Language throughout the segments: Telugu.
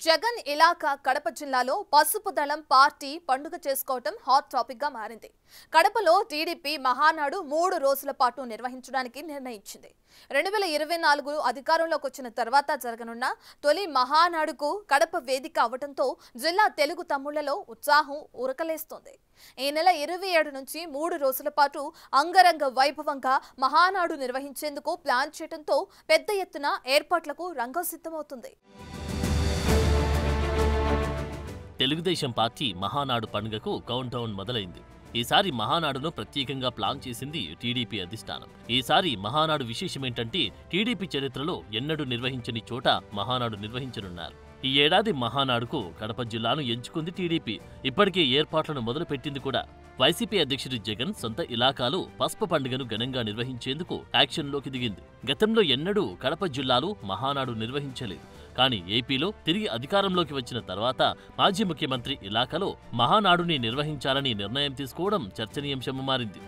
జగన్ ఇలాకా కడప జిల్లాలో పసుపు దళం పార్టీ పండుగ చేసుకోవటం హాట్ టాపిక్ గా మారింది. కడపలో టీడీపీ మహానాడు 3 రోజుల పాటు నిర్వహించడానికి నిర్ణయించింది. 2024 అధికారంలోకి వచ్చిన తర్వాత జరగనున్న తొలి మహానాడుకు కడప వేదిక అవటంతో జిల్లా తెలుగు తమ్ముళ్లలో ఉత్సాహం ఉరకలేస్తోంది. ఈ నెల 27 నుంచి 3 రోజుల పాటు అంగరంగ వైభవంగా మహానాడు నిర్వహించేందుకు ప్లాన్ చేయడంతో పెద్ద ఎత్తున ఏర్పాట్లకు రంగం సిద్ధమవుతుంది. తెలుగుదేశం పార్టీ మహానాడు పండుగకు కౌంట్ డౌన్ మొదలైంది. ఈసారి మహానాడును ప్రత్యేకంగా ప్లాన్ చేసింది టీడీపీ అధిష్టానం. ఈసారి మహానాడు విశేషమేంటంటే టీడీపీ చరిత్రలో ఎన్నడూ నిర్వహించని చోట మహానాడు నిర్వహించనున్నారు. ఈ ఏడాది మహానాడుకు కడప జిల్లాను ఎంచుకుంది టీడీపీ. ఇప్పటికే ఏర్పాట్లను మొదలుపెట్టింది కూడా. వైసీపీ అధ్యక్షుడు జగన్ సొంత ఇలాకాలో పసుపు పండుగను ఘనంగా నిర్వహించేందుకు యాక్షన్లోకి దిగింది. గతంలో ఎన్నడూ కడప జిల్లాలో మహానాడు నిర్వహించలేదు. కానీ ఏపీలో తిరిగి అధికారంలోకి వచ్చిన తర్వాత మాజీ ముఖ్యమంత్రి ఇలాకాలో మహానాడుని నిర్వహించాలని నిర్ణయం తీసుకోవడం చర్చనీయాంశంగా మారింది.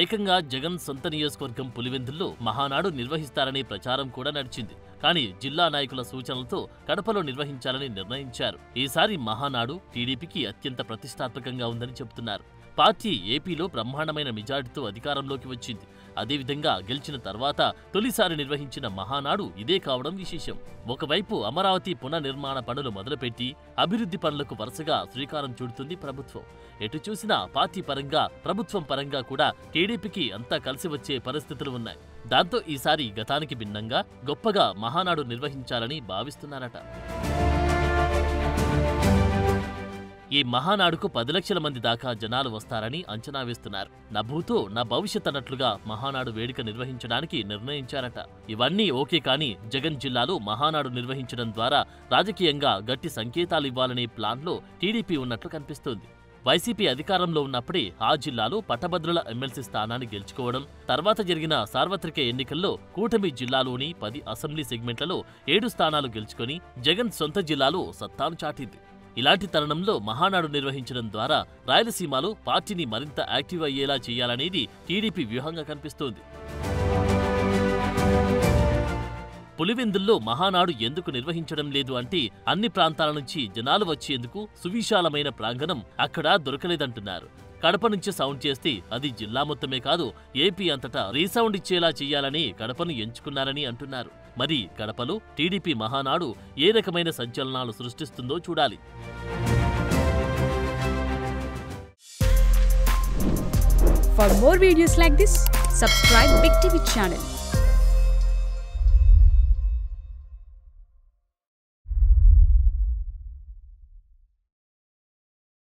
ఏకంగా జగన్ సొంత నియోజకవర్గం పులివెందుల్లో మహానాడు నిర్వహిస్తారనే ప్రచారం కూడా నడిచింది. కానీ జిల్లా నాయకుల సూచనలతో కడపలో నిర్వహించాలని నిర్ణయించారు. ఈసారి మహానాడు టీడీపీకి అత్యంత ప్రతిష్టాత్మకంగా ఉందని చెబుతున్నారు. పార్టీ ఏపీలో బ్రహ్మాండమైన మెజారిటీతో అధికారంలోకి వచ్చింది. అదేవిధంగా గెలిచిన తర్వాత తొలిసారి నిర్వహించిన మహానాడు ఇదే కావడం విశేషం. ఒకవైపు అమరావతి పునర్నిర్మాణ పనులు మొదలుపెట్టి అభివృద్ధి పనులకు వరుసగా శ్రీకారం చుడుతుంది ప్రభుత్వం. ఎటు చూసినా పార్టీ పరంగా ప్రభుత్వం పరంగా కూడా టీడీపీకి అంతా కలిసి వచ్చే పరిస్థితులు ఉన్నాయి. దాంతో ఈసారి గతానికి భిన్నంగా గొప్పగా మహానాడు నిర్వహించాలని భావిస్తున్నారట. ఈ మహానాడుకు 10 లక్షల మంది దాకా జనాలు వస్తారని అంచనా వేస్తున్నారు. నా భూతో నా భవిష్యత్ అన్నట్లుగా మహానాడు వేడుక నిర్వహించడానికి నిర్ణయించారట. ఇవన్నీ ఓకే, కానీ జగన్ జిల్లాలో మహానాడు నిర్వహించడం ద్వారా రాజకీయంగా గట్టి సంకేతాలు ఇవ్వాలనే ప్లాన్లో టీడీపీ ఉన్నట్లు కనిపిస్తోంది. వైసీపీ అధికారంలో ఉన్నప్పుడే ఆ జిల్లాలో పట్టభద్రుల ఎమ్మెల్సీ స్థానాన్ని గెలుచుకోవడం, తర్వాత జరిగిన సార్వత్రిక ఎన్నికల్లో కూటమి జిల్లాలోని 10 అసెంబ్లీ సెగ్మెంట్లలో 7 స్థానాలు గెలుచుకొని జగన్ సొంత జిల్లాలో సత్తాను చాటింది. ఇలాంటి తరుణంలో మహానాడు నిర్వహించడం ద్వారా రాయలసీమలో పార్టీని మరింత యాక్టివ్ అయ్యేలా చేయాలనేది టీడీపీ వ్యూహంగా కనిపిస్తోంది. పులివెందుల్లో మహానాడు ఎందుకు నిర్వహించడం లేదు అంటే అన్ని ప్రాంతాల నుంచి జనాలు వచ్చేందుకు సువిశాలమైన ప్రాంగణం అక్కడ దొరకలేదంటున్నారు. కడప నుంచి సౌండ్ చేస్తే అది జిల్లా మొత్తమే కాదు, ఏపీ అంతటా రీసౌండ్ ఇచ్చేలా చేయాలని కడపను ఎంచుకున్నారని అంటున్నారు. మరి కడపలో టీడీపీ మహానాడు ఏ రకమైన సంచలనాలు సృష్టిస్తుందో చూడాలి. For more videos like this, subscribe Big TV channel.